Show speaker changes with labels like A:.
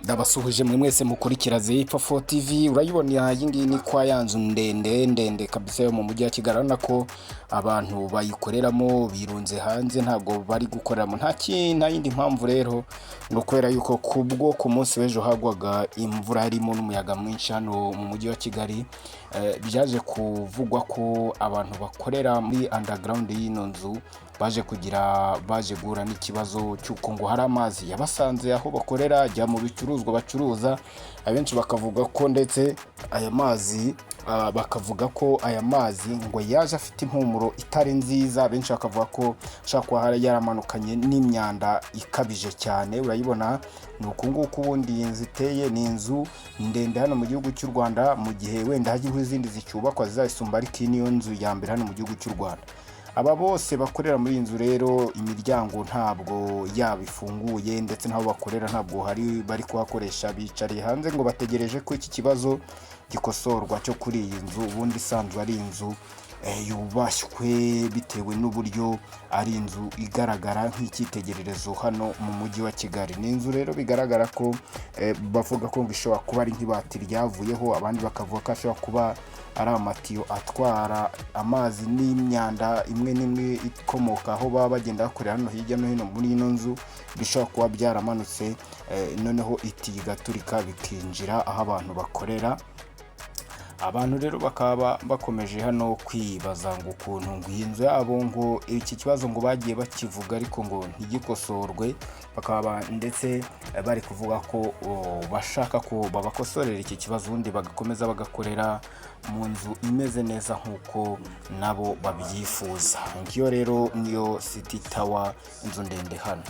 A: Ndabasuhuje mwe mwese mukurikira Zipfa 4 TV. Urayibona iyi ngiyi ni kwa yanzu ndende kabisa yo mu mujyi wa Kigali, urabona ko abantu bayikoreramo birunze hanze, ntabwo bari gukoreramo. Nta yindi mpamvu rero no kwera yuko kubwo ku munsi w'ejo hagwaga imvura harimo n'umuyaga mwinshi hano mu mujyi wa Kigali. Byaje kuvugwa ko abantu bakorera muri underground y'ino nzu baje guhura n'ikibazo cy'uko ngo hari amazi yabasanze aho bakorera ajya mu bicuruzwa bacuruza. Abenshi bakavuga ko ndetse aya mazi aya mazi ngo yaje afite impumuro itari nziza. Abenshi bakavuga ko ashaka kuba yaramanukanye n'imyanda ikabije cyane. Urayibona ni uku nguku ubundi iyi nzu iteye, ni inzu ndende hano mu gihugu cy'u Rwanda, mu gihe wenda hagiye izindi zicyubakwa zizayisumba, ariko iyi niyo nzu ya mbere hano mu gihugu cy'u Rwanda. Aba bose bakorera muri iyi nzu rero imiryango ntabwo yabifunguye, ndetse n'aho bakorera ntabwo bari kuhakoresha, bicariye hanze ngo bategereje ko iki kibazo gikosorwa cyo kuri iyi nzu. Ubundi isanzwe ari inzu yubashywe bitewe n'uburyo ari inzu igaragara nk'icyitegererezo hano mu mujyi wa Kigali. Ni inzu rero bigaragara ko bavuga ko ngo ishobora kuba ari nk'ibati ryavuyeho, abandi bakavuga ko ashobora kuba ari amatiyo atwara amazi n'imyanda imwe n'imwe ikomoka aho baba bagenda bakorera hano hirya no hino muri ino nzu, bishobora kuba byaramanutse noneho itiyo igaturika bikinjira aho abantu bakorera. Abantu rero bakaba bakomeje hano kwibaza ngo ukuntu ngo iyi nzu yabo ngo iki kibazo ngo bagiye bakivuga ariko ngo ntigikosorwe, bakaba ndetse bari kuvuga ko bashaka ko babakosorera iki kibazo, ubundi bagakomeza bagakorera mu nzu imeze neza nk'uko nabo babyifuza. Ngiyo rero niyo City Tower, inzu ndende hano.